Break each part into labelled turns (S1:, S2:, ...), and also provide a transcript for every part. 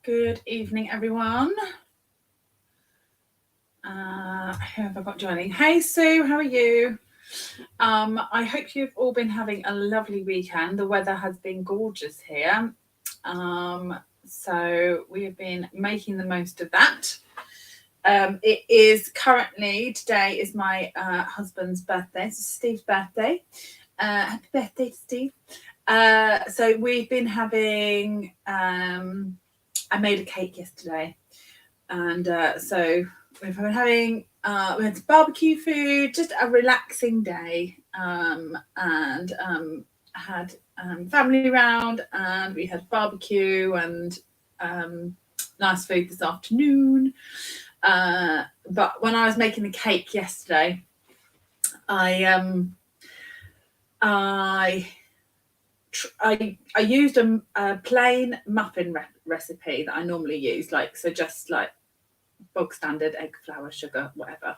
S1: Good evening, everyone. Who have I got joining? Hey, Sue, how are you? I hope you've all been having a lovely weekend. The weather has been gorgeous here. So we have been making the most of that. It is currently, today is my husband's birthday. It's Steve's birthday. Happy birthday, Steve. So we've been having, I made a cake yesterday. And so we've been having, we had barbecue food, just a relaxing day. And had family around, and we had barbecue and nice food this afternoon. But when I was making the cake yesterday, I used a plain muffin recipe that I normally use, just like bog standard egg, flour, sugar, whatever.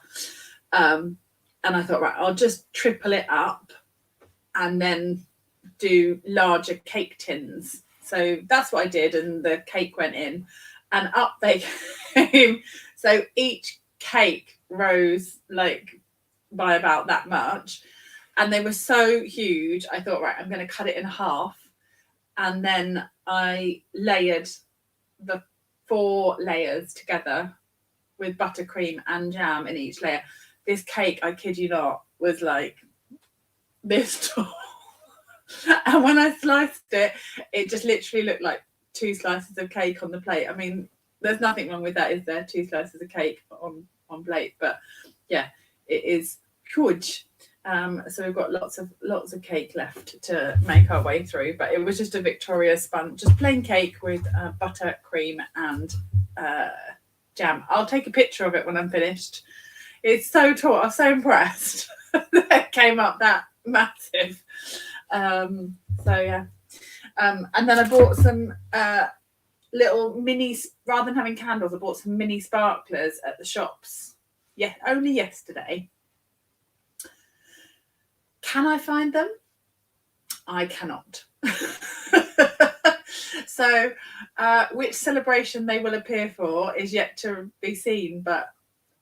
S1: And I thought, right, I'll just triple it up and then do larger cake tins. So that's what I did, and the cake went in, and up they came. So each cake rose like by about that much, and they were so huge. I thought, right, I'm going to cut it in half, and then I layered the 4 layers together with buttercream and jam in each layer. This cake, I kid you not, was like this tall. And when I sliced it, it just literally looked like 2 slices of cake on the plate. I mean, there's nothing wrong with that, is there? 2 slices of cake on plate. But yeah, it is huge. So we've got lots of cake left to make our way through. But it was just a Victoria sponge, just plain cake with butter, cream, and jam. I'll take a picture of it when I'm finished. It's so tall. I'm so impressed that it came up that massive. So yeah. And then I bought some little mini, rather than having candles, I bought some mini sparklers at the shops. Yeah, only yesterday. Can I find them? I cannot. So which celebration they will appear for is yet to be seen, but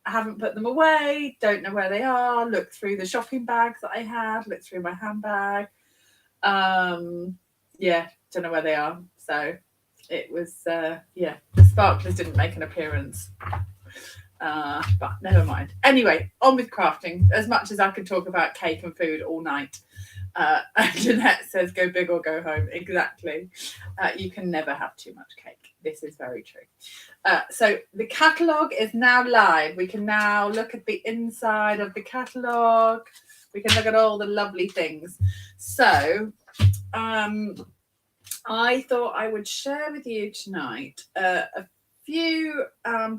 S1: I haven't put them away, don't know where they are, looked through the shopping bags that I had, looked through my handbag. Yeah, don't know where they are. So it was, the sparklers didn't make an appearance. But never mind. Anyway, on with crafting. As much as I could talk about cake and food all night. And Jeanette says, go big or go home. Exactly. You can never have too much cake. This is very true. So the catalogue is now live. We can now look at the inside of the catalogue. We can look at all the lovely things. So I thought I would share with you tonight a few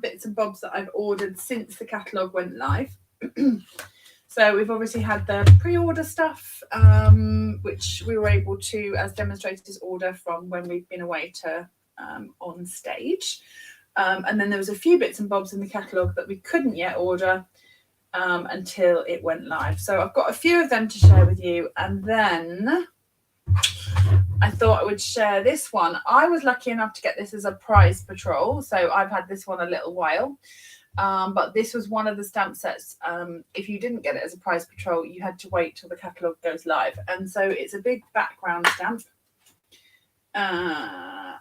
S1: bits and bobs that I've ordered since the catalogue went live. So we've obviously had the pre-order stuff, which we were able to, as demonstrators, order from when we've been away to on stage. And then there was a few bits and bobs in the catalogue that we couldn't yet order until it went live. So I've got a few of them to share with you. And then I thought I would share this one. I was lucky enough to get this as a prize patrol. So I've had this one a little while. But this was one of the stamp sets. If you didn't get it as a prize patrol, you had to wait till the catalogue goes live. And so it's a big background stamp,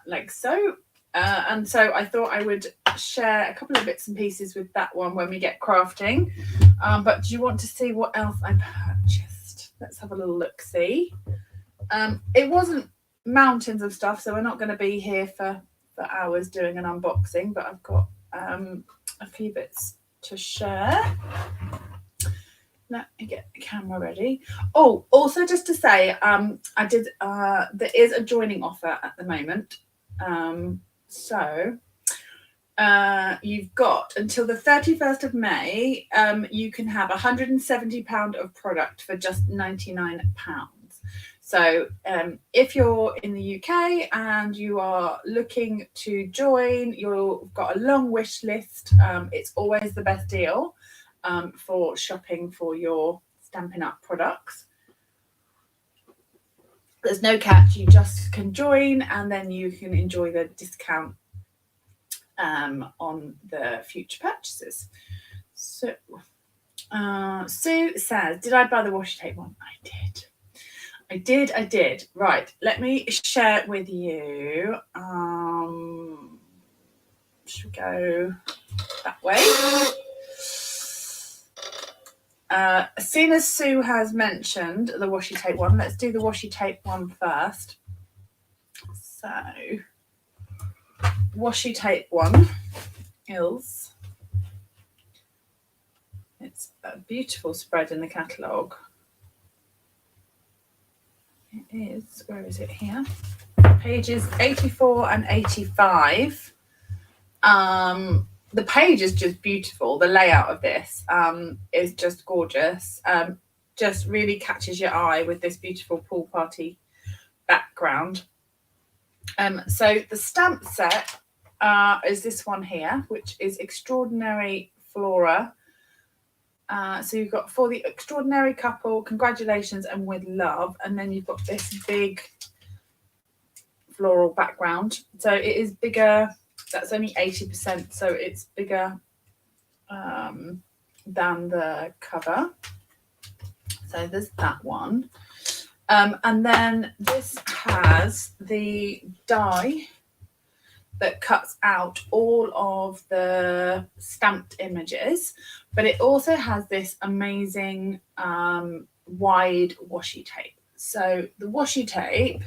S1: like so. And so I thought I would share a couple of bits and pieces with that one when we get crafting. But do you want to see what else I purchased? Let's have a little look-see. It wasn't mountains of stuff, so we're not going to be here for hours doing an unboxing, but I've got a few bits to share. Let me get the camera ready. Oh, also just to say, there is a joining offer at the moment. So you've got until the 31st of May. You can have £170 of product for just £99. So if you're in the UK and you are looking to join, you've got a long wish list. It's always the best deal for shopping for your Stampin' Up products. There's no catch. You just can join and then you can enjoy the discount on the future purchases. So Sue says, did I buy the washi tape one? I did. Right, let me share with you. Should we go that way? As soon as Sue has mentioned the washi tape one, let's do the washi tape one first. So, washi tape one is, it's a beautiful spread in the catalogue. It is, where is it here? Pages 84 and 85. The page is just beautiful. The layout of this is just gorgeous. Just really catches your eye with this beautiful pool party background. So the stamp set is this one here, which is Extraordinary Flora. So you've got for the extraordinary couple, congratulations and with love. And then you've got this big floral background. So it is bigger. That's only 80%. So it's bigger than the cover. So there's that one. And then this has the die that cuts out all of the stamped images, but it also has this amazing wide washi tape. So the washi tape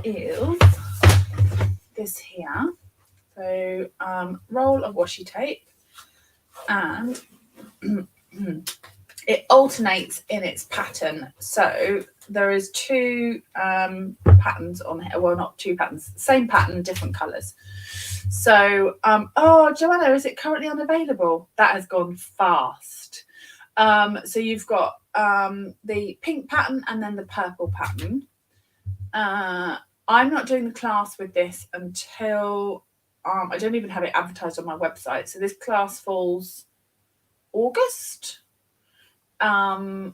S1: is this here. So roll of washi tape, and it alternates in its pattern. So there is two patterns on here. Well, not two patterns, same pattern, different colours. So, oh, Joanna, is it currently unavailable? That has gone fast. So you've got the pink pattern and then the purple pattern. I'm not doing the class with this until I don't even have it advertised on my website. So this class falls August. So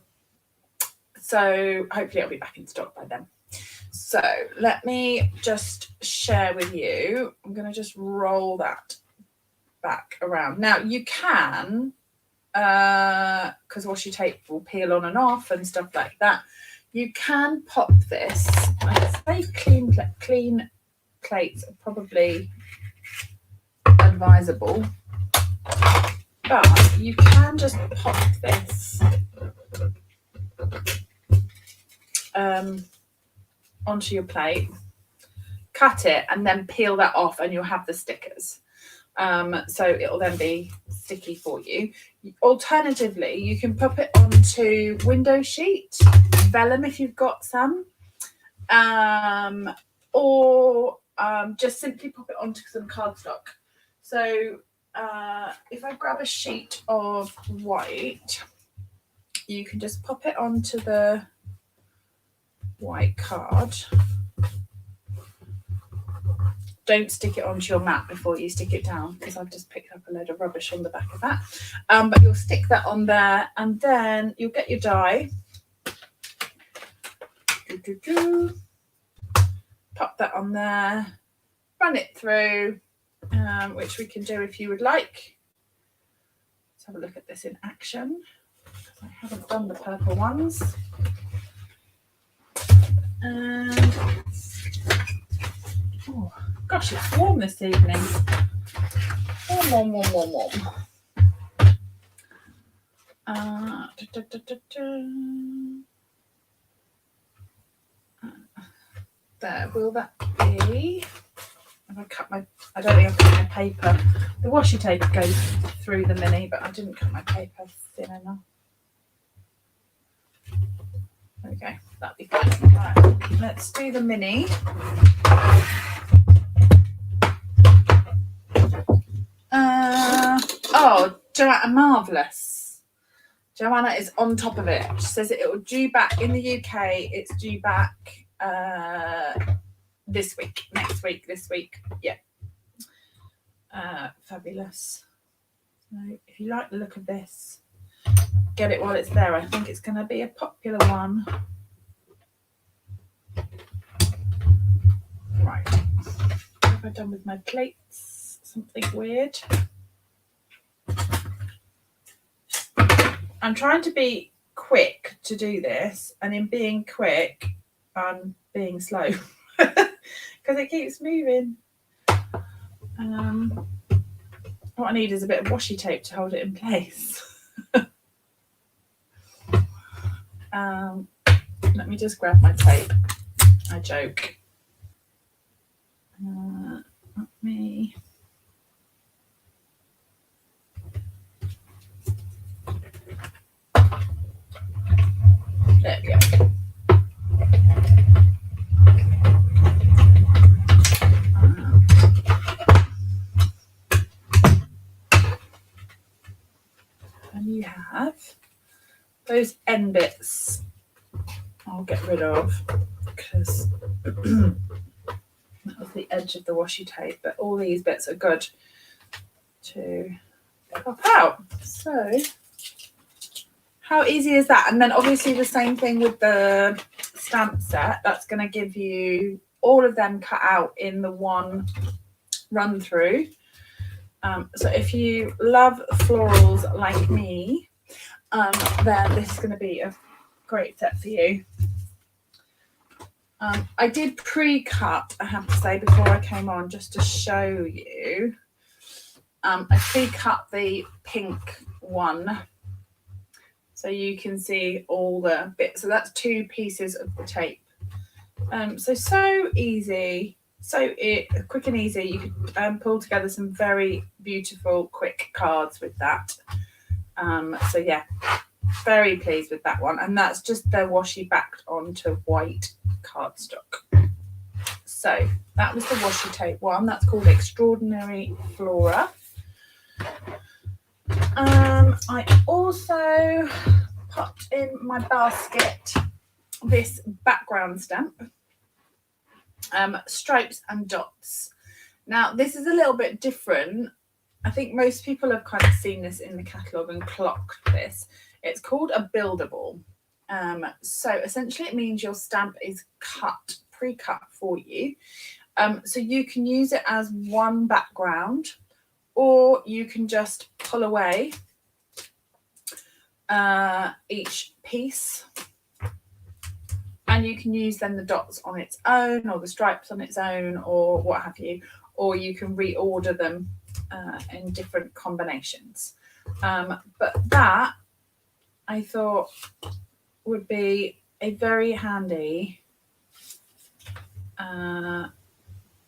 S1: hopefully it'll be back in stock by then. So let me just share with you. I'm going to just roll that back around. Now you can, because washi tape will peel on and off and stuff like that, you can pop this. I'd say clean plates are probably advisable, but you can just pop this onto your plate, cut it, and then peel that off, and you'll have the stickers. So it'll then be sticky for you. Alternatively, you can pop it onto window sheet, vellum if you've got some, or just simply pop it onto some cardstock. So if I grab a sheet of white, you can just pop it onto the white card. Don't stick it onto your mat before you stick it down, because I've just picked up a load of rubbish on the back of that. But you'll stick that on there, and then you'll get your die. Pop that on there, run it through, which we can do if you would like. Let's have a look at this in action, because I haven't done the purple ones. And oh gosh, it's warm this evening. Warm. There, will that be? Have I cut my? I don't think I've cut my paper. The washi tape goes through the mini, but I didn't cut my paper thin enough. There we go. That'll be fine. Right, let's do the mini. Oh, Joanna, marvellous. Joanna is on top of it. She says it will due back in the UK. It's due back this week, this week. Yeah. Fabulous. So if you like the look of this, get it while it's there. I think it's going to be a popular one. Right. What have I done with my plates? something weird. I'm trying to be quick to do this, and in being quick, I'm being slow because it keeps moving. What I need is a bit of washi tape to hold it in place. Let me just grab my tape. I joke. Let me. There we go. And you have those end bits I'll get rid of because that was the edge of the washi tape, but all these bits are good to pop out. So how easy is that? And then obviously the same thing with the stamp set. That's going to give you all of them cut out in the one run through. So if you love florals like me, then this is going to be a great set for you. I did pre-cut, I have to say, before I came on, just to show you. I pre-cut the pink one, so you can see all the bits. So that's 2 pieces of the tape. So easy, quick and easy. You could pull together some very beautiful, quick cards with that. So yeah, very pleased with that one. And that's just their washi backed onto white cardstock. So that was the washi tape one. That's called Extraordinary Flora. I also popped in my basket this background stamp, Stripes and Dots. Now this is a little bit different. I think most people have kind of seen this in the catalogue and clocked this. It's called a buildable. So essentially it means your stamp is pre-cut for you. So you can use it as one background, or you can just pull away each piece, and you can use then the dots on its own, or the stripes on its own, or what have you, or you can reorder them in different combinations. But that I thought would be a very handy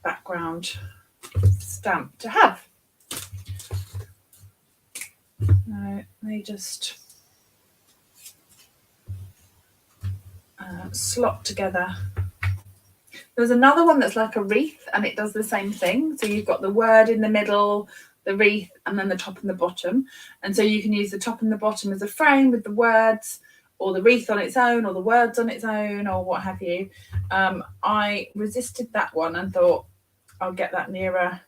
S1: background stamp to have. They just slot together. There's another one that's like a wreath, and it does the same thing. So you've got the word in the middle, the wreath, and then the top and the bottom. And so you can use the top and the bottom as a frame with the words, or the wreath on its own, or the words on its own, or what have you. I resisted that one and thought I'll get that nearer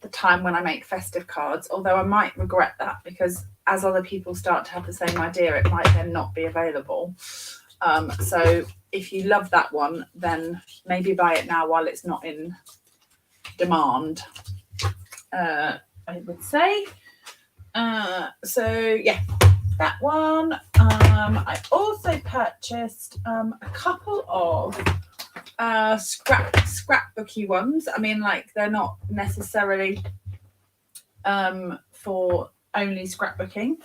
S1: the time when I make festive cards, although I might regret that, because as other people start to have the same idea, it might then not be available. So if you love that one, then maybe buy it now while it's not in demand, I would say. So yeah, that one. I also purchased a couple of scrapbooky ones. I mean, like, they're not necessarily for only scrapbooking.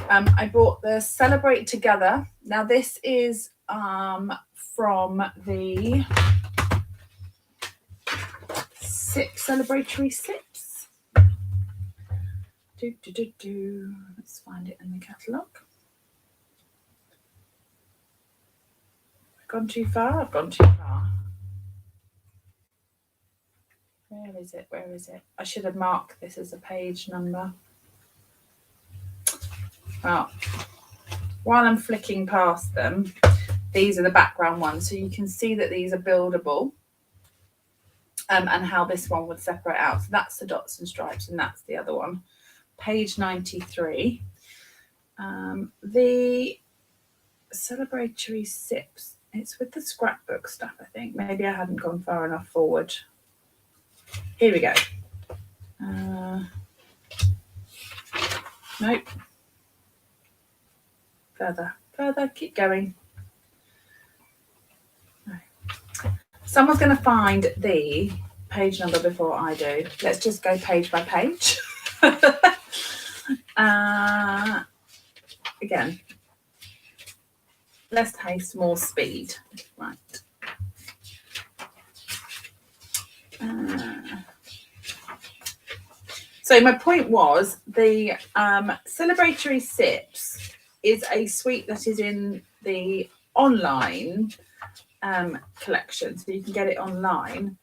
S1: I bought the Celebrate Together. Now this is from the Celebratory Sips. Let's find it in the catalogue. I've gone too far. I've gone too far. Where is it? Where is it? I should have marked this as a page number. Well, while I'm flicking past them, these are the background ones. So you can see that these are buildable, and how this one would separate out. So that's the dots and stripes, and that's the other one. Page 93. The Celebratory Sips. It's with the scrapbook stuff, I think. Maybe I hadn't gone far enough forward. Here we go. Nope. Further, keep going. No. Someone's going to find the page number before I do. Let's just go page by page. Again, less haste, more speed. Right. So my point was the Celebratory Sips is a sweet that is in the online collection, so you can get it online.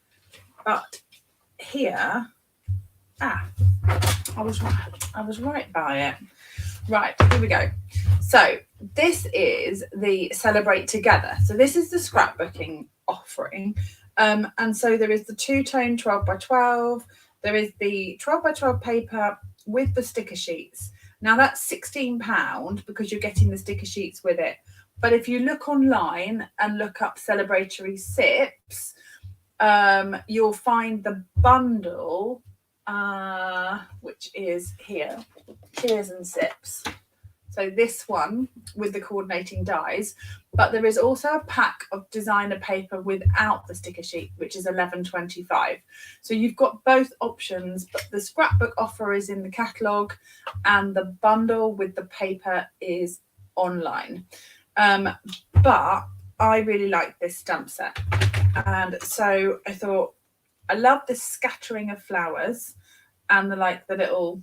S1: But here, I was right by it. Right, here we go. So this is the Celebrate Together. So this is the scrapbooking offering. And so there is the two-tone 12 by 12. There is the 12 by 12 paper with the sticker sheets. Now that's £16 because you're getting the sticker sheets with it. But if you look online and look up Celebratory Sips, you'll find the bundle, which is here, Cheers and Sips. So this one with the coordinating dies, but there is also a pack of designer paper without the sticker sheet, which is £11.25. So you've got both options, but the scrapbook offer is in the catalogue and the bundle with the paper is online. But I really like this stamp set. And so I thought, I love this scattering of flowers and the little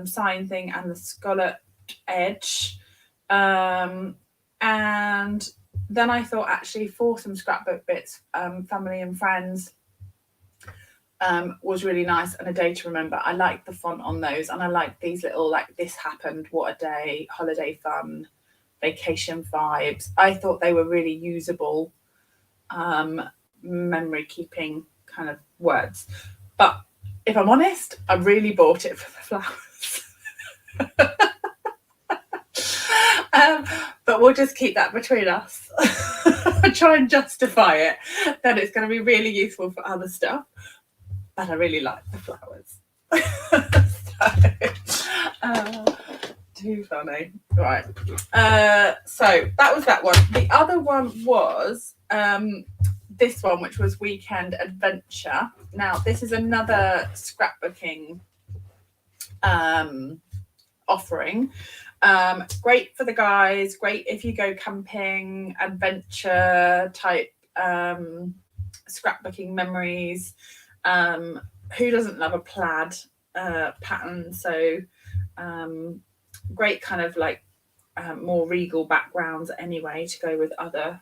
S1: sign thing and the scallop edge, and then I thought actually for some scrapbook bits, family and friends was really nice and a day to remember. I like the font on those, and I like these little this happened, what a day, holiday fun, vacation vibes. I thought they were really usable memory keeping kind of words, but if I'm honest, I really bought it for the flowers. But we'll just keep that between us. Try and justify it that it's going to be really useful for other stuff, but I really like the flowers. Too funny. Right. So that was that one. The other one was this one, which was Weekend Adventure. Now this is another scrapbooking offering. Great for the guys, great if you go camping, adventure type scrapbooking memories. Who doesn't love a plaid pattern? So great kind of more regal backgrounds anyway to go with other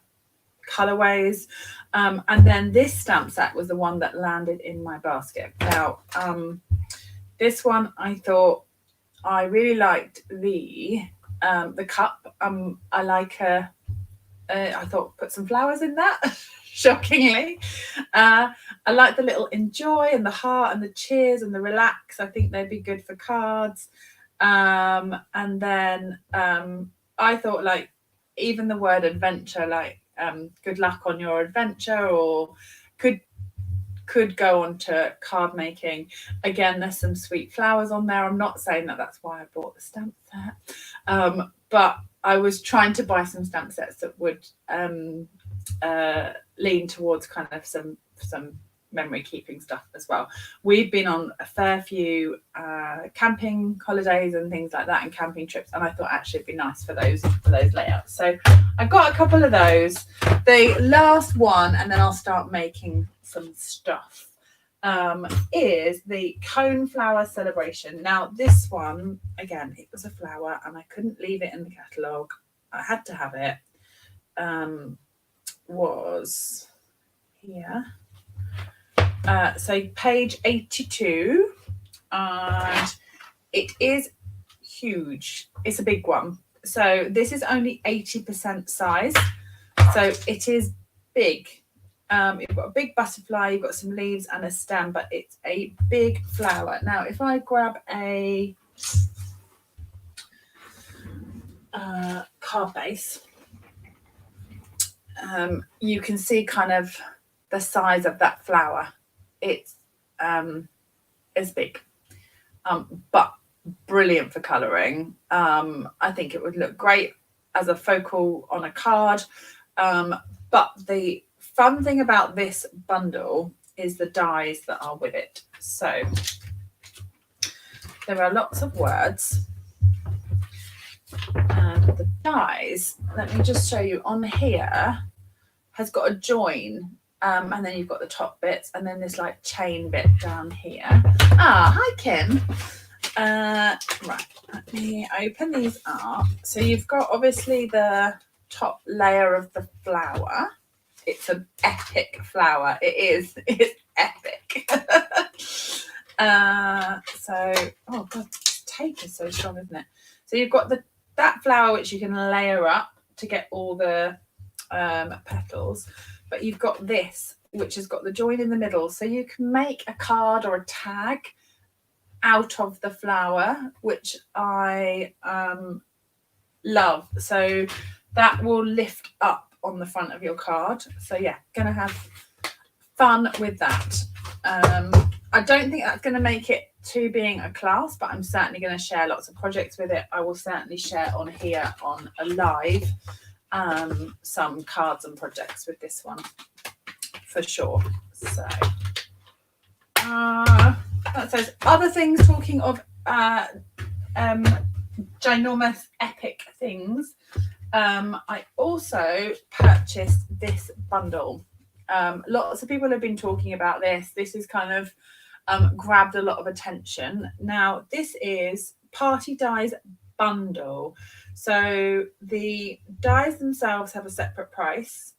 S1: colorways. And then this stamp set was the one that landed in my basket. Now this one I thought I really liked the cup. I like I thought put some flowers in that. Shockingly, I like the little enjoy and the heart and the cheers and the relax. I think they'd be good for cards. And then I thought even the word adventure, good luck on your adventure, or could go on to card making. Again, there's some sweet flowers on there. I'm not saying that that's why I bought the stamp set, but I was trying to buy some stamp sets that would lean towards kind of some memory keeping stuff as well. We've been on a fair few camping holidays and things like that, and camping trips, and I thought actually it'd be nice for those layouts. So I've got a couple of those. The last one, and then I'll start making some stuff, is the Coneflower Celebration. Now this one, again, it was a flower and I couldn't leave it in the catalogue. I had to have it. Was here. So page 82, and it is huge. It's a big one. So this is only 80% size. So it is big. You've got a big butterfly, you've got some leaves and a stem, but it's a big flower. Now, if I grab a card base, you can see kind of the size of that flower. It's big. but brilliant for colouring. I think it would look great as a focal on a card. But the fun thing about this bundle is the dies that are with it. So there are lots of words. And the dies, let me just show you on here, has got a join. And then you've got the top bits and then this like chain bit down here. Hi Kim. Right, let me open these up. So you've got obviously the top layer of the flower. It's an epic flower. It's epic. Oh god, this tape is so strong, isn't it? So you've got that flower which you can layer up to get all the petals, but you've got this which has got the join in the middle, so you can make a card or a tag out of the flower, which I love. So that will lift up on the front of your card. So yeah, gonna have fun with that. I don't think that's going to make it to being a class, but I'm certainly going to share lots of projects with it. I will certainly share on here on a live some cards and projects with this one for sure. So that says other things, talking of ginormous epic things. I also purchased this bundle. Lots of people have been talking about this. This is kind of grabbed a lot of attention. Now, this is Party Dies Bundle. So the dies themselves have a separate price.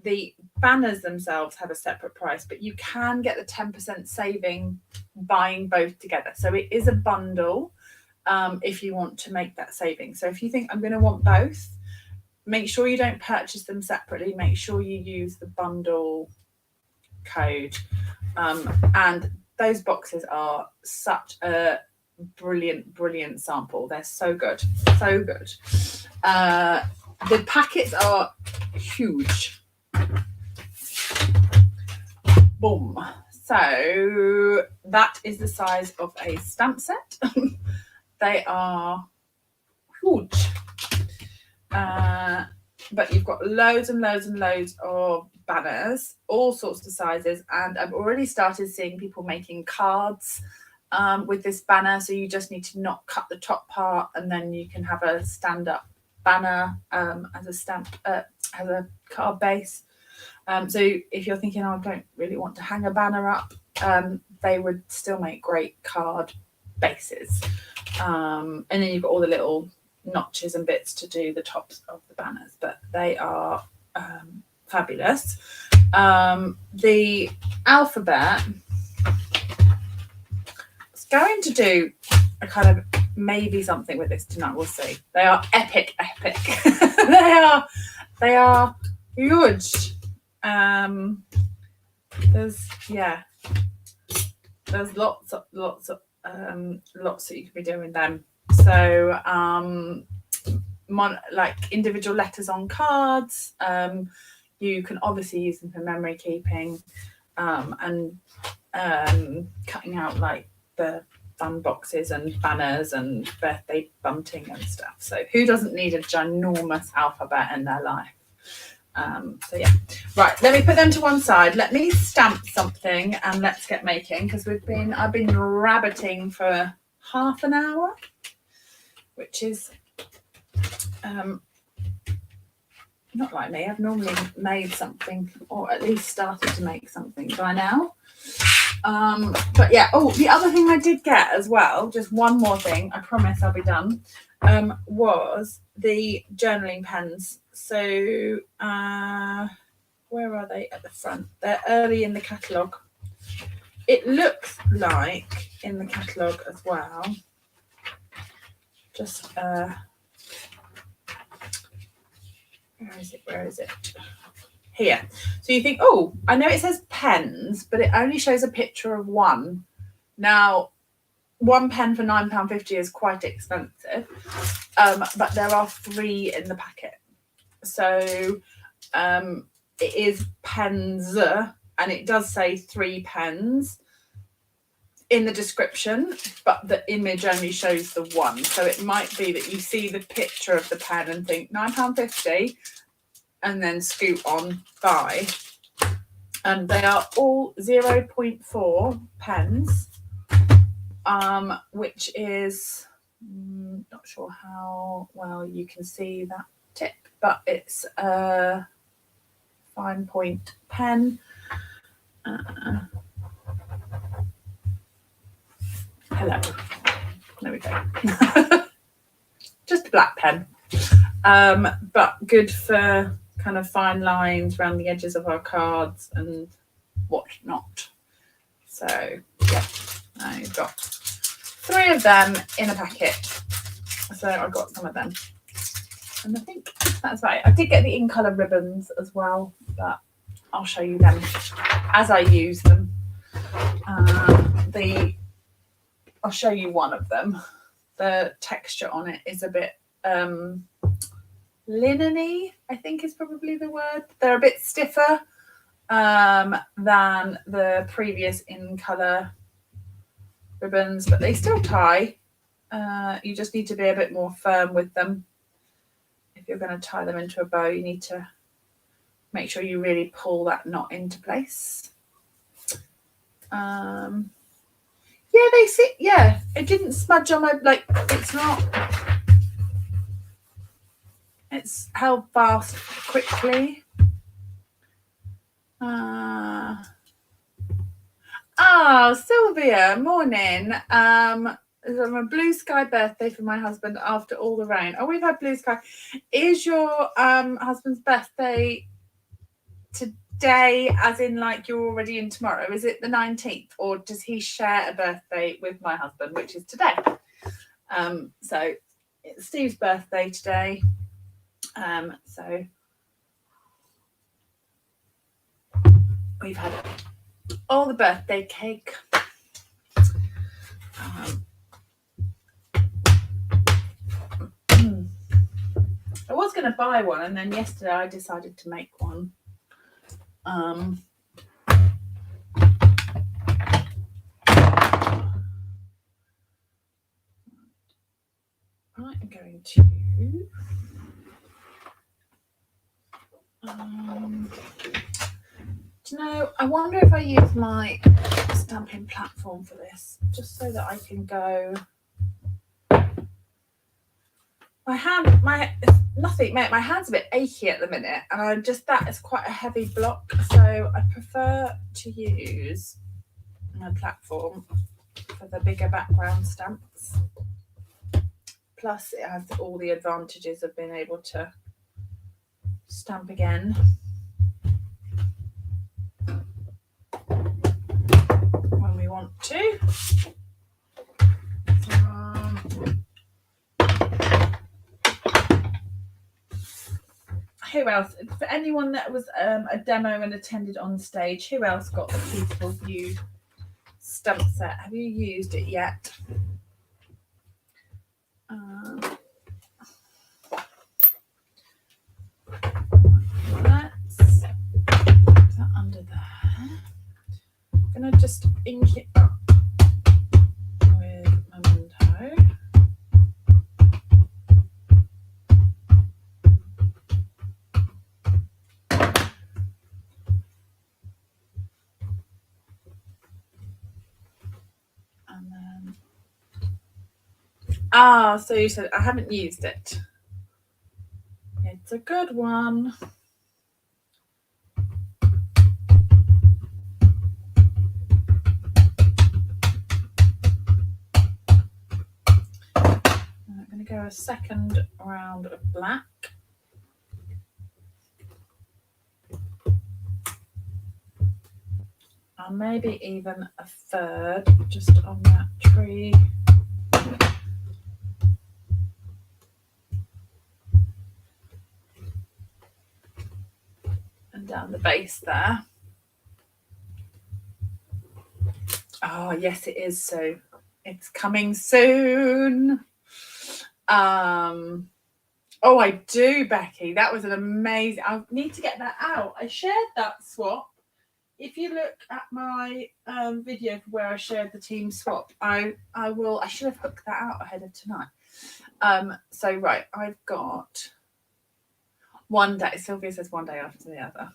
S1: The banners themselves have a separate price, but you can get the 10% saving buying both together. So it is a bundle if you want to make that saving. So if you think I'm going to want both, make sure you don't purchase them separately. Make sure you use the bundle code. And those boxes are such a brilliant sample. They're so good. So good. The packets are huge. Boom. So that is the size of a stamp set. They are huge. But you've got loads and loads and loads of banners, all sorts of sizes, and I've already started seeing people making cards with this banner. So you just need to not cut the top part, and then you can have a stand-up banner as a stamp, as a card base. So if you're thinking, I don't really want to hang a banner up, they would still make great card bases. And then you've got all the little notches and bits to do the tops of the banners, but they are fabulous. The alphabet, it's going to do a kind of maybe something with this tonight. We'll see. They are epic. they are huge. There's lots that you can be doing them. So like individual letters on cards, you can obviously use them for memory keeping, and cutting out like the fun boxes and banners and birthday bunting and stuff. So who doesn't need a ginormous alphabet in their life? So yeah, right, let me put them to one side. Let me stamp something and let's get making, because I've been rabbiting for half an hour, which is not like me. I've normally made something, or at least started to make something by now. But yeah, the other thing I did get as well, just one more thing, I promise I'll be done, was the journaling pens. So where are they? At the front. They're early in the catalogue. It looks like in the catalogue as well. Just where is it? Here. So you think, I know it says pens, but it only shows a picture of one. Now, one pen for £9.50 is quite expensive, but there are 3 in the packet. So it is pens, and it does say 3 pens. in the description, but the image only shows the one. So it might be that you see the picture of the pen and think £9.50 and then scoot on by. And they are all 0.4 pens, which is not sure how well you can see that tip, but it's a fine point pen. Hello. There we go. Just a black pen, but good for kind of fine lines around the edges of our cards and whatnot. So yeah, I've got 3 of them in a packet. So I got some of them, and I think that's right. I did get the in colour ribbons as well, but I'll show you them as I use them. I'll show you one of them. The texture on it is a bit linen-y, I think is probably the word. They're a bit stiffer than the previous in colour ribbons, but they still tie. You just need to be a bit more firm with them. If you're going to tie them into a bow, you need to make sure you really pull that knot into place. Yeah, they sit. Yeah, it didn't smudge on my, like, it's not. It's held fast quickly. Sylvia, morning. It's a blue sky birthday for my husband after all the rain. Oh, we've had blue sky. Is your husband's birthday today, as in like you're already in tomorrow? Is it the 19th, or does he share a birthday with my husband, which is today? So it's Steve's birthday today. So we've had all the birthday cake. I was going to buy one, and then yesterday I decided to make one. I'm going to do you know, I wonder if I use my stamping platform for this, just so that I can go. My hand's a bit achy at the minute, and that is quite a heavy block, so I prefer to use my platform for the bigger background stamps. Plus it has all the advantages of being able to stamp again when we want to. Who else? For anyone that was a demo and attended on stage, who else got the Peaceful View stamp set? Have you used it yet? Let's put that under there. I'm going to just ink it up with Memento. And then, so you said I haven't used it. It's a good one. I'm going to go a second round of black. And maybe even a third, just on that tree. And down the base there. Oh, yes, it is. So it's coming soon. Oh, I do, Becky. That was an amazing. I need to get that out. I shared that swap if you look at my video where I shared the team swap, I should have hooked that out ahead of tonight. So right, I've got one day. Sylvia says one day after the other.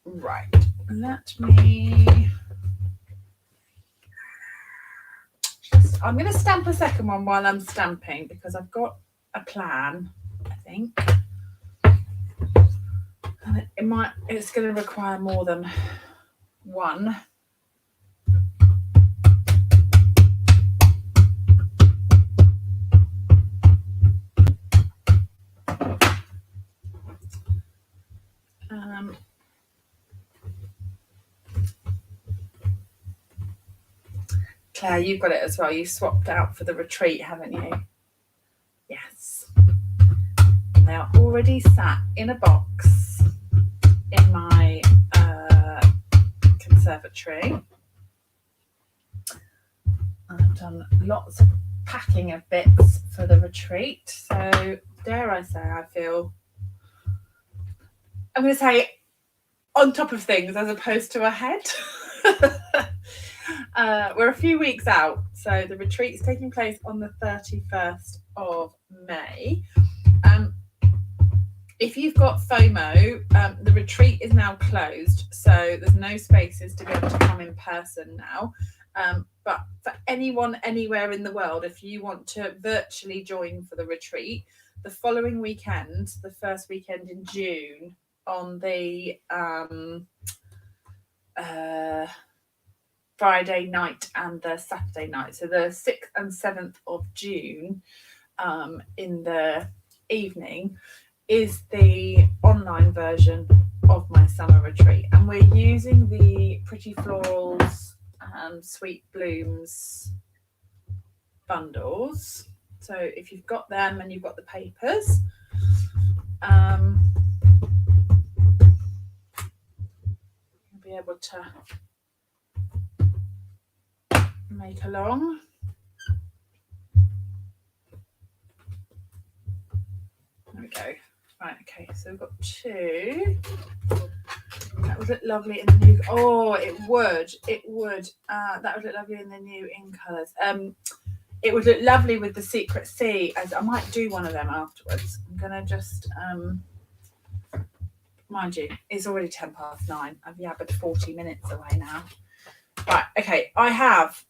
S1: Right. Let me. I'm going to stamp a second one while I'm stamping because I've got a plan, I think. And it's going to require more than one. Claire, you've got it as well. You swapped out for the retreat, haven't you? Yes. They are already sat in a box in my conservatory. I've done lots of packing of bits for the retreat. So dare I say, I'm going to say on top of things as opposed to ahead. We're a few weeks out, so the retreat's taking place on the 31st of May. If you've got FOMO, the retreat is now closed, so there's no spaces to be able to come in person now. But for anyone anywhere in the world, if you want to virtually join for the retreat, the following weekend, the first weekend in June, on the Friday night and the Saturday night, so the 6th and 7th of June, in the evening, is the online version of my summer retreat, and we're using the Pretty Florals Sweet Blooms bundles. So if you've got them and you've got the papers, you'll be able to make along. There we go. Right, okay, so we've got two. That would look lovely in the new. Oh, it would. That would look lovely in the new in colours. It would look lovely with the Secret Sea. As I might do one of them afterwards. I'm gonna just mind you, it's already 9:10. I've yabbered 40 minutes away now. Right, okay. I have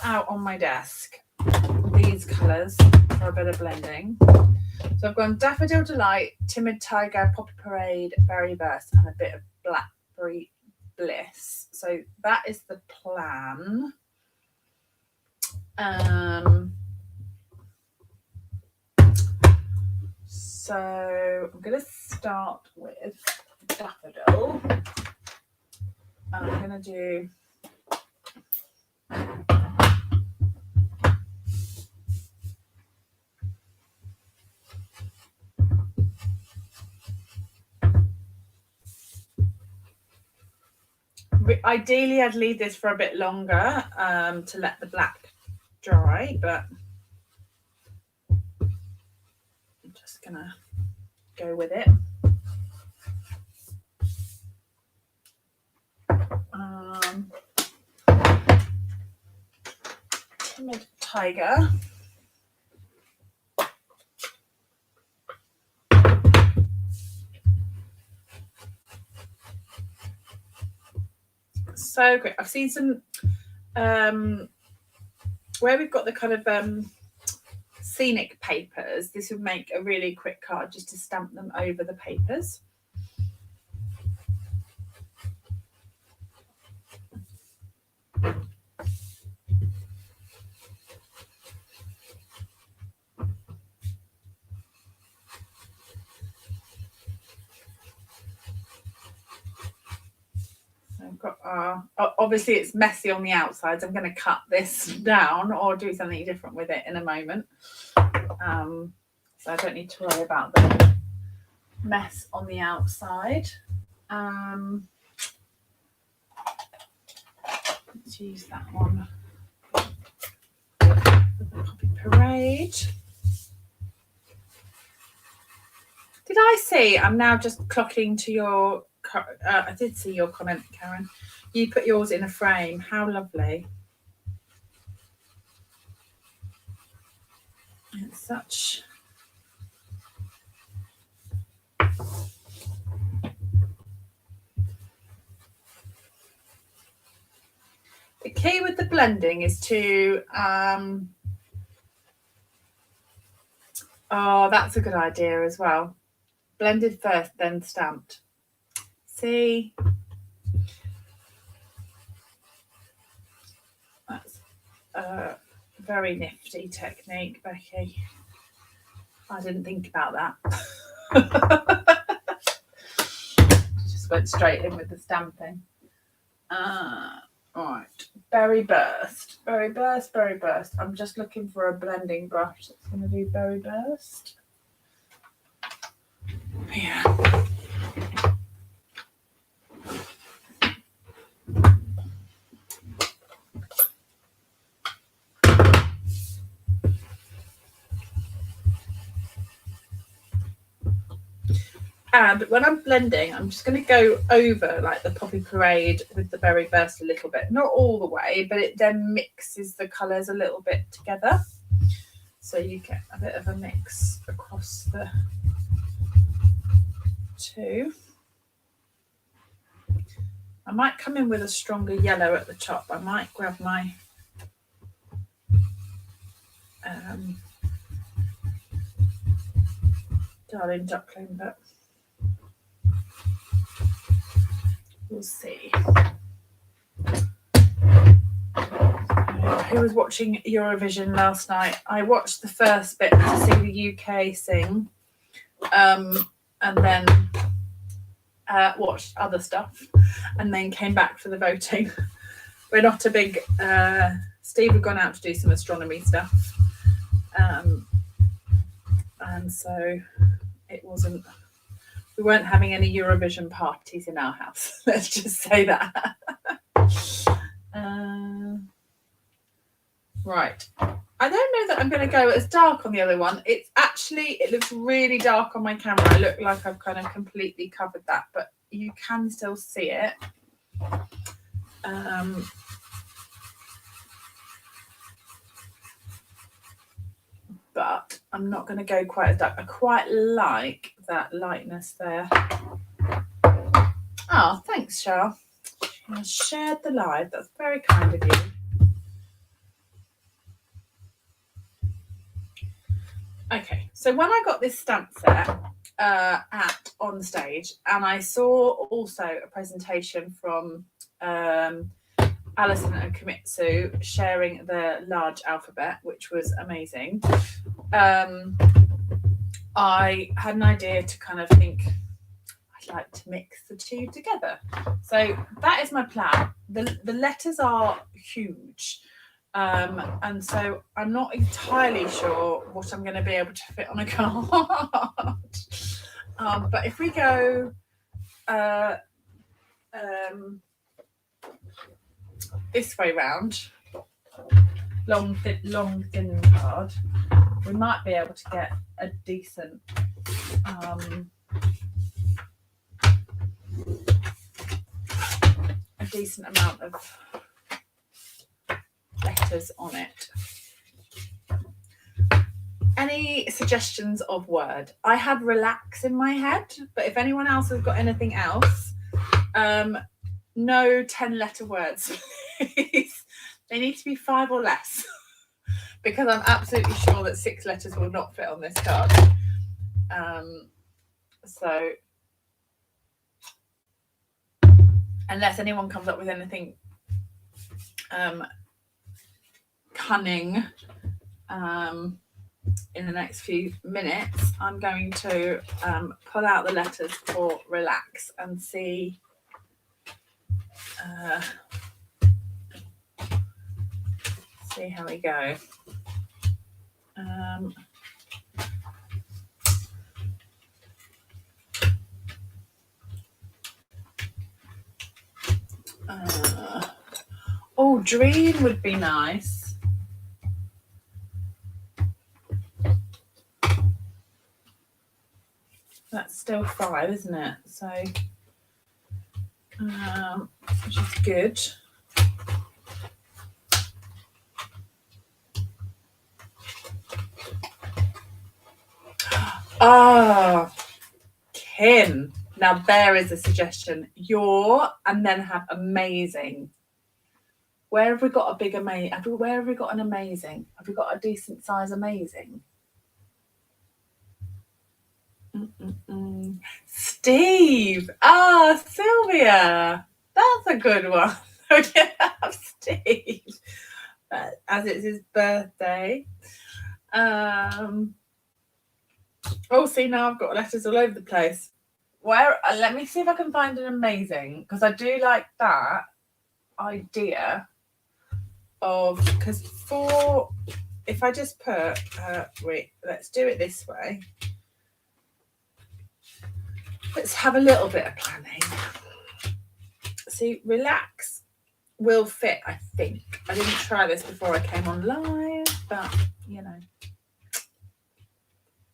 S1: out on my desk these colours for a bit of blending. So I've gone Daffodil Delight, Timid Tiger, Poppy Parade, Berry Burst, and a bit of Blackberry Bliss. So that is the plan. So I'm going to start with Daffodil. And I'm going to do ideally, I'd leave this for a bit longer to let the black dry, but I'm just gonna go with it. Timid Tiger. So great. I've seen some where we've got the kind of scenic papers. This would make a really quick card just to stamp them over the papers. I've got obviously it's messy on the outsides. I'm going to cut this down or do something different with it in a moment. So I don't need to worry about the mess on the outside. Let's use that one. The Poppy Parade. Did Did I see? I'm now just clocking to your. I did see your comment, Karen. You put yours in a frame. How lovely! It's such. The key with the blending is to. Oh, that's a good idea as well. Blended first, then stamped. See? That's a very nifty technique, Becky. I didn't think about that. Just went straight in with the stamping. Right. Berry burst. Berry burst, berry burst. I'm just looking for a blending brush that's going to do berry burst. Yeah. And when I'm blending, I'm just going to go over like the Poppy Parade with the berry burst a little bit. Not all the way, but it then mixes the colours a little bit together. So you get a bit of a mix across the two. I might come in with a stronger yellow at the top. I might grab my Darling Duckling, but we'll see. Who was watching Eurovision last night? I watched the first bit to see the UK sing, and then watched other stuff, and then came back for the voting. We're not a big. Steve had gone out to do some astronomy stuff, and so it wasn't. We weren't having any Eurovision parties in our house. Let's just say that. Right. I don't know that I'm going to go as dark on the other one. It's actually, it looks really dark on my camera. I look like I've kind of completely covered that, but you can still see it. But I'm not going to go quite as dark. I quite like that lightness there. Oh, thanks, Char. She has shared the live. That's very kind of you. Okay, so when I got this stamp set on stage, and I saw also a presentation from Alison and Kimitsu sharing the large alphabet, which was amazing. I had an idea to kind of think I'd like to mix the two together. So that is my plan. The letters are huge. And so I'm not entirely sure what I'm going to be able to fit on a card. But if we go this way round, long thin card, we might be able to get a decent amount of letters on it. Any suggestions of word? I had relax in my head, but if anyone else has got anything else, no 10-letter words, please. They need to be 5 or less, because I'm absolutely sure that 6 letters will not fit on this card. So unless anyone comes up with anything cunning in the next few minutes, I'm going to pull out the letters for relax and see how we go. Oh, dream would be nice. Let's still 5, isn't it? So, which is good. Ah, Kim. Now there is a suggestion. Your and then have amazing. Where have we got a big amazing? Where have we got an amazing? Have we got a decent size amazing? Steve. Ah, Sylvia. That's a good one. Okay, have Steve. As it's his birthday. Oh, see, now I've got letters all over the place. Where? Let me see if I can find an amazing, because I do like that idea of, because if I just put wait, let's do it this way. Let's have a little bit of planning. See, relax will fit, I think. I didn't try this before I came on live, but you know,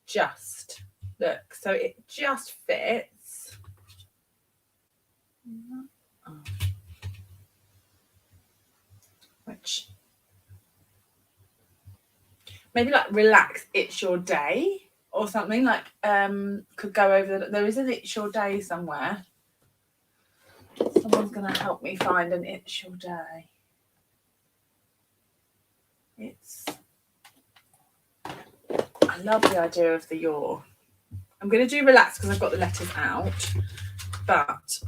S1: just look, so it just fits. Which maybe like relax, it's your day or something, like could go over there is an it's your day somewhere. Someone's gonna help me find an it's your day. I love the idea of the your. I'm gonna do relax because I've got the letters out, but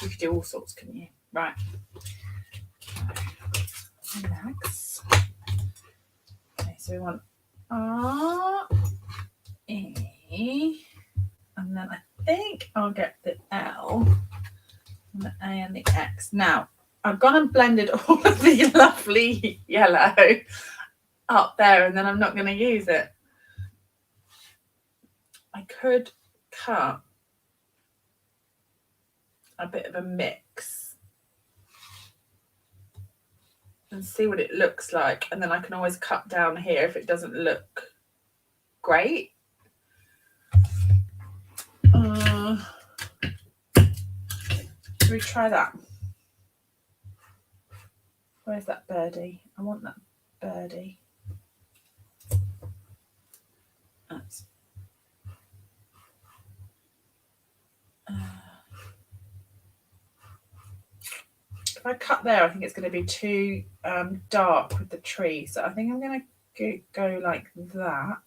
S1: you could do all sorts, couldn't you? Right. Relax. Okay, so we want R, E, and then I think I'll get the L, and the A and the X. Now, I've gone and blended all of the lovely yellow up there, and then I'm not going to use it. I could cut a bit of a mix and see what it looks like, and then I can always cut down here if it doesn't look great. Should we try that? Where's that birdie? I want that birdie. That's if I cut there, I think it's going to be too dark with the tree. So I think I'm going to go like that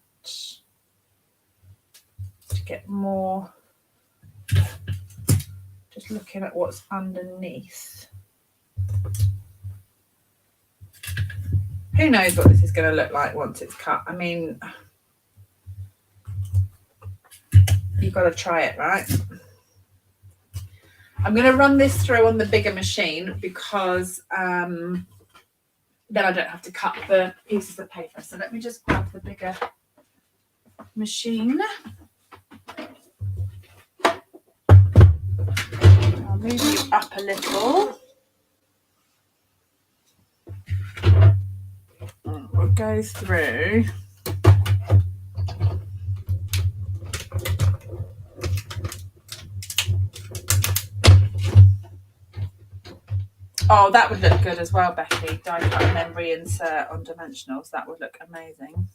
S1: to get more, just looking at what's underneath. Who knows what this is going to look like once it's cut? I mean, you've got to try it, right? I'm going to run this through on the bigger machine because then I don't have to cut the pieces of paper. So let me just grab the bigger machine. I'll move you up a little. We'll go through. Oh, that would look good as well, Becky. Die cut and then reinsert on dimensionals. That would look amazing.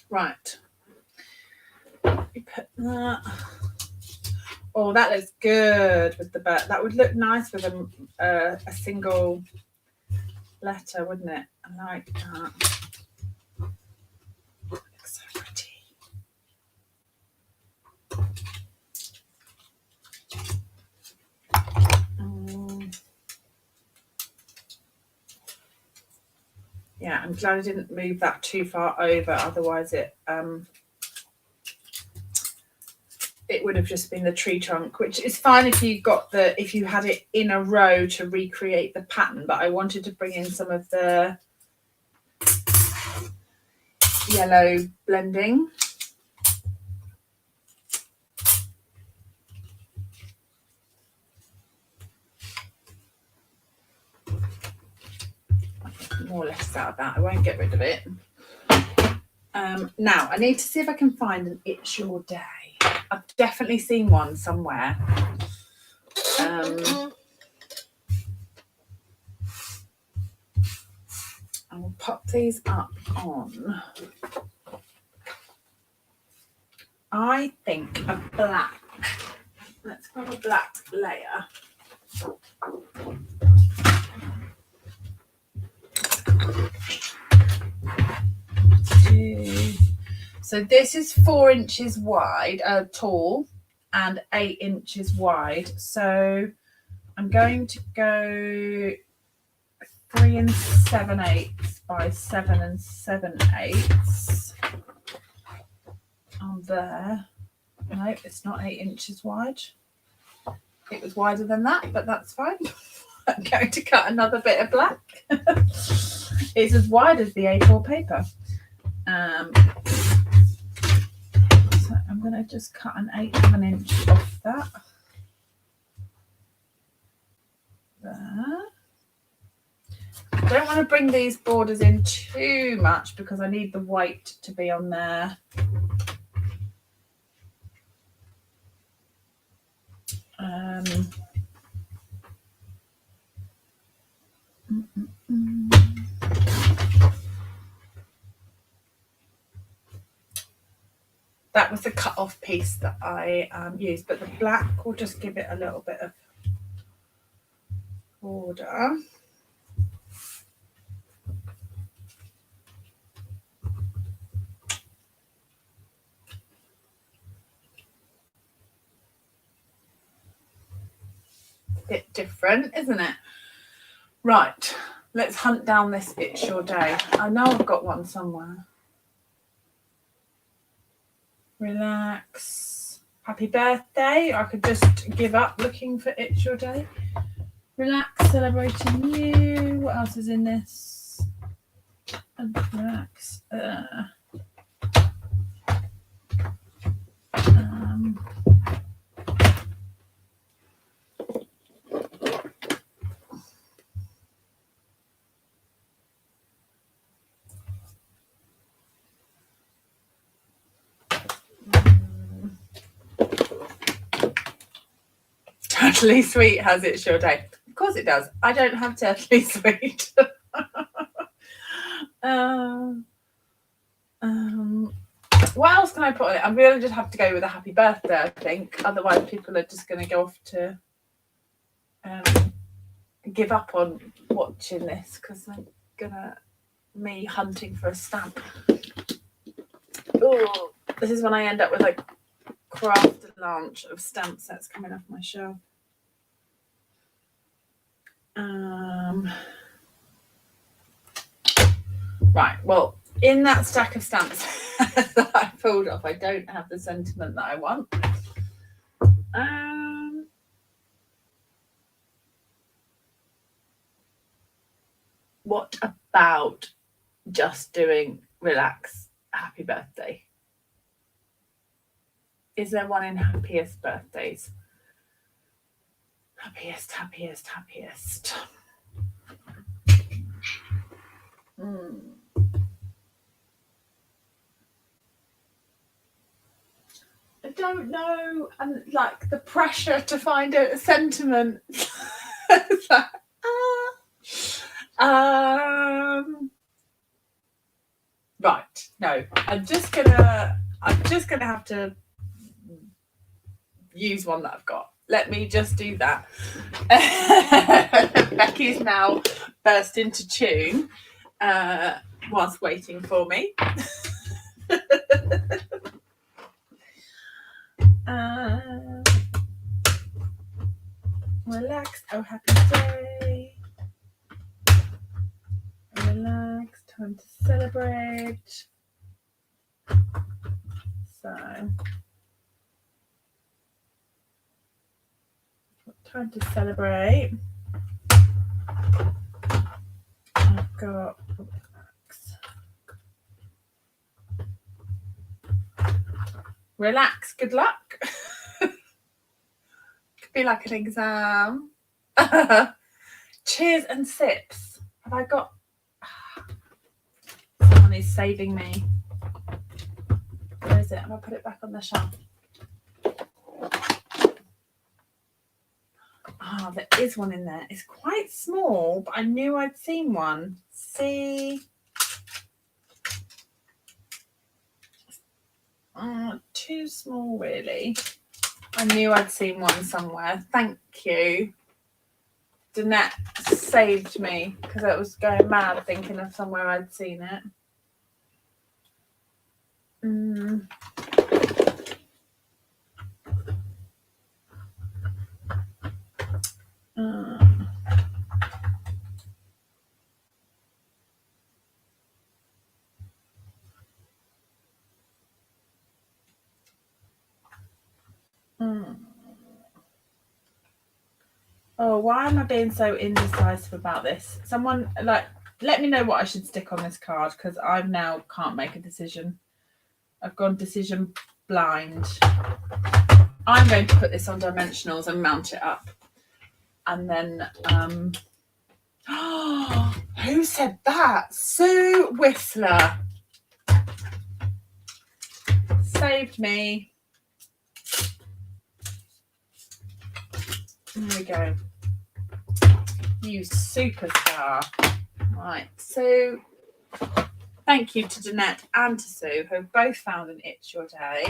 S1: Right. You put that. Oh, that looks good with the bird. That would look nice with a single letter, wouldn't it? I like that. Looks so pretty. Yeah, I'm glad I didn't move that too far over. Otherwise, it it would have just been the tree trunk, which is fine if you had it in a row to recreate the pattern, but I wanted to bring in some of the yellow blending. More lettuce out of that. I won't get rid of it. Now I need to see if I can find an It's Your Day. I've definitely seen one somewhere. I will pop these up on, I think, a black. Let's grab a black layer. So this is 4 inches wide, tall, and 8 inches wide. So I'm going to go 3 7/8 by 7 7/8 on there. No, it's not 8 inches wide. It was wider than that, but that's fine. I'm going to cut another bit of black. It's as wide as the A4 paper. So I'm going to just cut an 1/8 of an inch off that. There. I don't want to bring these borders in too much because I need the white to be on there. That was the cut off piece that I used, but the black will just give it a little bit of border. Bit different, isn't it? Right, let's hunt down this It's Your Day. I know I've got one somewhere. Relax. Happy birthday. I could just give up looking for It's Your Day. Relax, celebrating you. What else is in this? And relax. Totally Sweet has It's Your Day. Of course it does. I don't have Totally Sweet. What else can I put on it? I'm going to just have to go with a happy birthday, I think. Otherwise, people are just going to go off to give up on watching this because I'm me hunting for a stamp. Oh, this is when I end up with like craft lunch of stamp sets coming off my shelf. Right, well, in that stack of stamps that I pulled off, I don't have the sentiment that I want. What about just doing relax, happy birthday? Is there one in happiest birthdays? Happiest. I don't know, and like the pressure to find a sentiment. Right, no, I'm just gonna have to use one that I've got. Let me just do that. Becky's now burst into tune whilst waiting for me. Relax, oh happy day. Relax, time to celebrate. So Time to celebrate. I've got relax, good luck. Could be like an exam. Cheers and sips. Have I got... Someone is saving me. Where is it? Have I put it back on the shelf? Ah, there is one in there. It's quite small, but I knew I'd seen one. See? Too small, really. I knew I'd seen one somewhere. Thank you. Danette saved me because I was going mad thinking of somewhere I'd seen it. Oh, why am I being so indecisive about this? Someone, like, let me know what I should stick on this card because I now can't make a decision. I've gone decision blind. I'm going to put this on dimensionals and mount it up. And then, who said that? Sue Whistler. Saved me. There we go. You superstar. Right, so thank you to Danette and to Sue, who have both found an It's Your Day.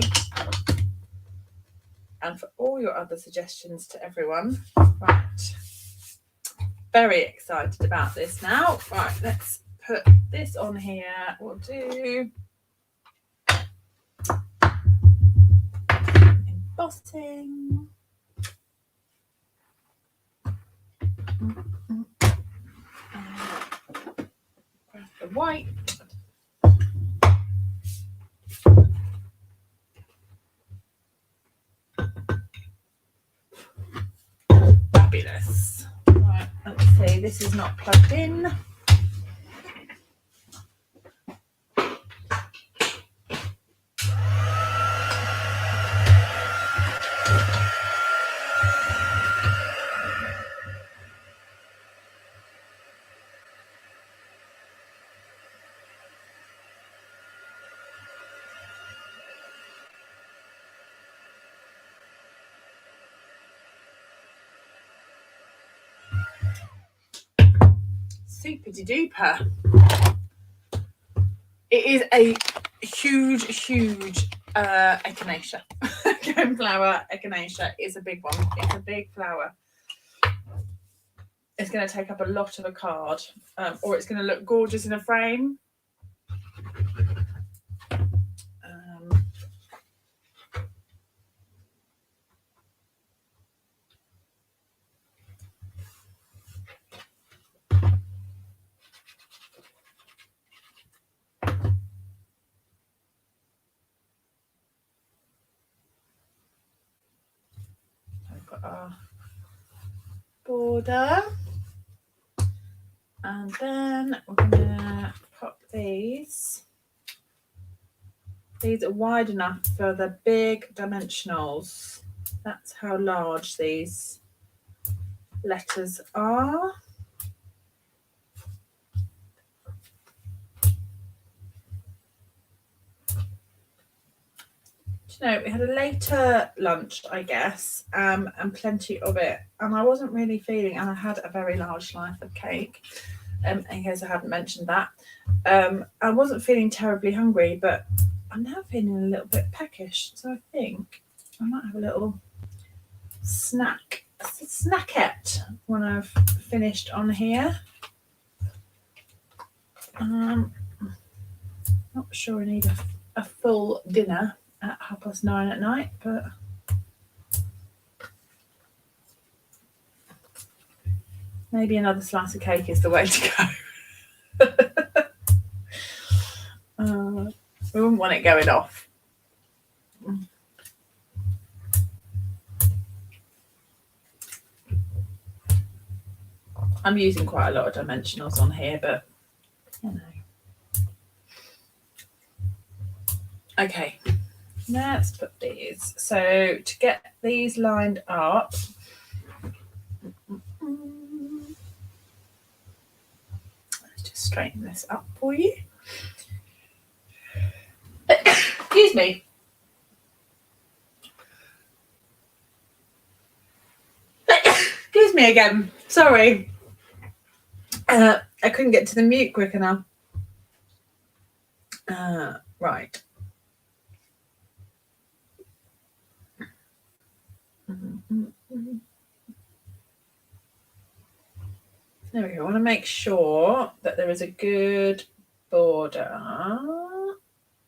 S1: And for all your other suggestions to everyone. Right. Very excited about this now. Right, let's put this on here. We'll do embossing. Grab the white. Fabulous. Right, let's see. This is not plugged in. Super duper. It is a huge echinacea. Coneflower echinacea is a big one. It's a big flower. It's going to take up a lot of a card, or it's going to look gorgeous in a frame. We've got our border, and then we're going to pop these. These are wide enough for the big dimensionals. That's how large these letters are. Do you know, we had a later lunch, I guess, and plenty of it. And I wasn't really feeling, and I had a very large slice of cake, in case I hadn't mentioned that. I wasn't feeling terribly hungry, but I'm now feeling a little bit peckish. So I think I might have a little snackette when I've finished on here. Not sure I need a full dinner at 9:30 at night, but maybe another slice of cake is the way to go. We wouldn't want it going off. I'm using quite a lot of dimensionals on here, but you know. Okay, let's put these. So to get these lined up, let's just straighten this up for you. Excuse me. Excuse me again. Sorry. I couldn't get to the mute quick enough. Right. There we go. I want to make sure that there is a good border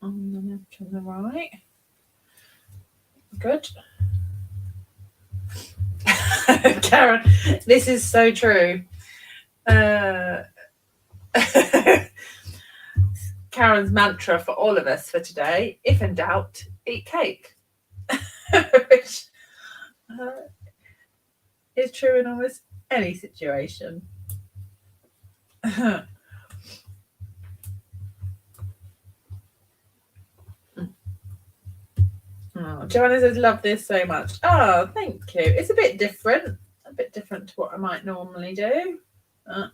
S1: on the left and the right. Good. Karen, this is so true. Karen's mantra for all of us for today: if in doubt, eat cake. Which is true in almost any situation. Oh, Joanna says, love this so much. Oh, thank you. It's a bit different to what I might normally do. I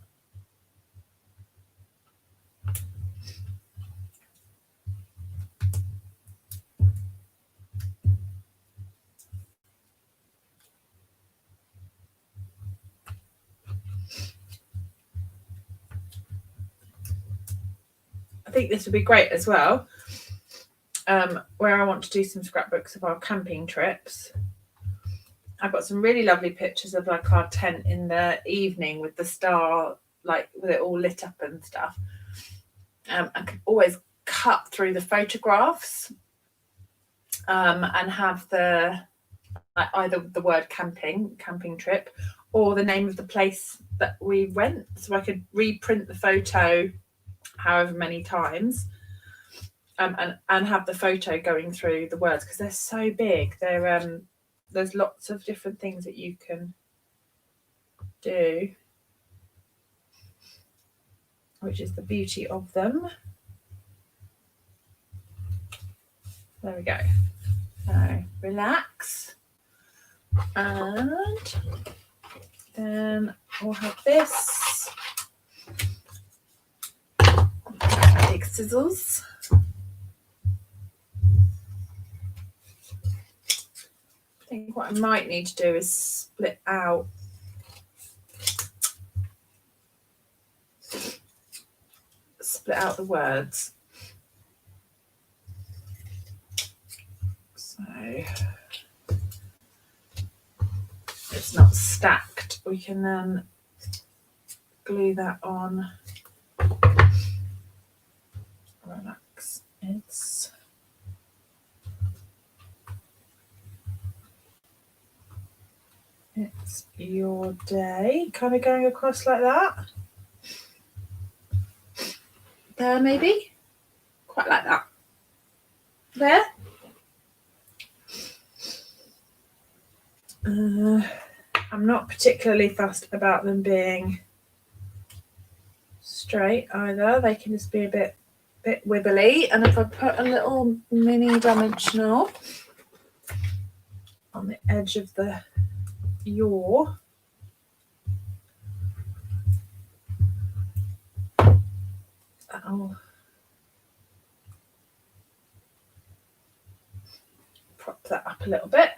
S1: think this would be great as well. Where I want to do some scrapbooks of our camping trips. I've got some really lovely pictures of like our tent in the evening with the star, like with it all lit up and stuff. I could always cut through the photographs and have the either the word camping trip, or the name of the place that we went, so I could reprint the photo however many times. And have the photo going through the words, because they're so big. There's lots of different things that you can do, which is the beauty of them. There we go. So relax, and then we'll have this big scissors. I think what I might need to do is split out the words. So it's not stacked. We can then glue that on. Relax. It's your day, kind of going across like that. There, maybe. Quite like that. There. I'm not particularly fussed about them being straight either. They can just be a bit wibbly. And if I put a little mini dimensional on the edge of the yaw, I'll prop that up a little bit.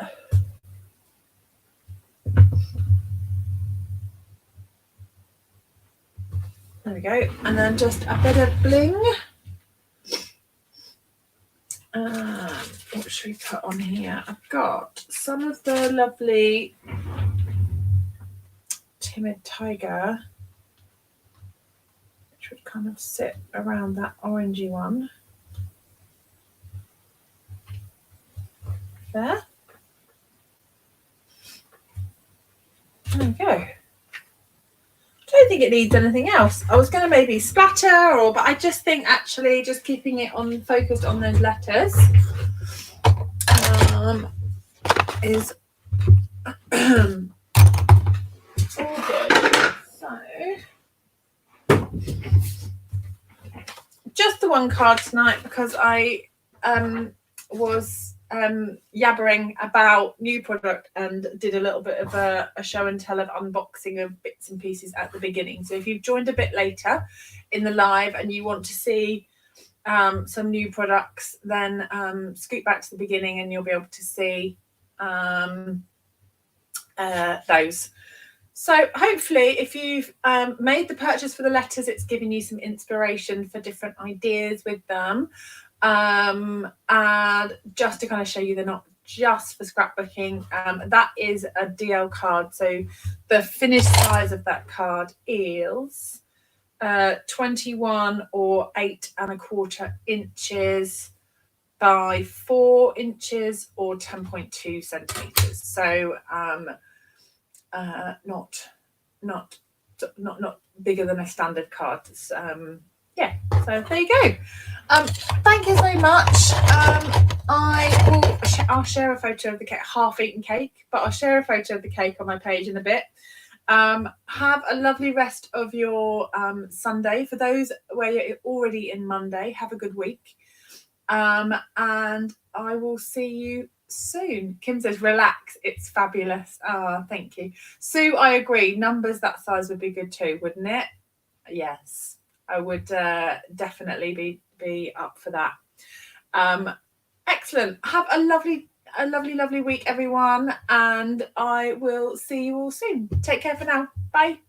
S1: There we go. And then just a bit of bling. What should we put on here? I've got some of the lovely Timid Tiger, which would kind of sit around that orangey one. There. There we go. I don't think it needs anything else. I was going to maybe splatter, but I just think actually just keeping it on focused on those letters is all good. So just the one card tonight because I was yabbering about new product and did a little bit of a show and tell of unboxing of bits and pieces at the beginning. So if you've joined a bit later in the live and you want to see some new products, then scoot back to the beginning and you'll be able to see those. So hopefully if you've made the purchase for the letters, it's giving you some inspiration for different ideas with them. And just to kind of show you they're not just for scrapbooking, that is a DL card. So the finished size of that card is 21 or 8¼ inches by 4 inches or 10.2 centimeters. So not bigger than a standard card. Yeah, so there you go. Thank you so much. I'll share a photo of the cake, half-eaten cake, but I'll share a photo of the cake on my page in a bit. Have a lovely rest of your Sunday. For those where you're already in Monday, have a good week. And I will see you soon. Kim says, relax, it's fabulous. Thank you. Sue, I agree. Numbers that size would be good too, wouldn't it? Yes, I would definitely be up for that. Excellent. Have a lovely week, everyone, and I will see you all soon. Take care for now. Bye.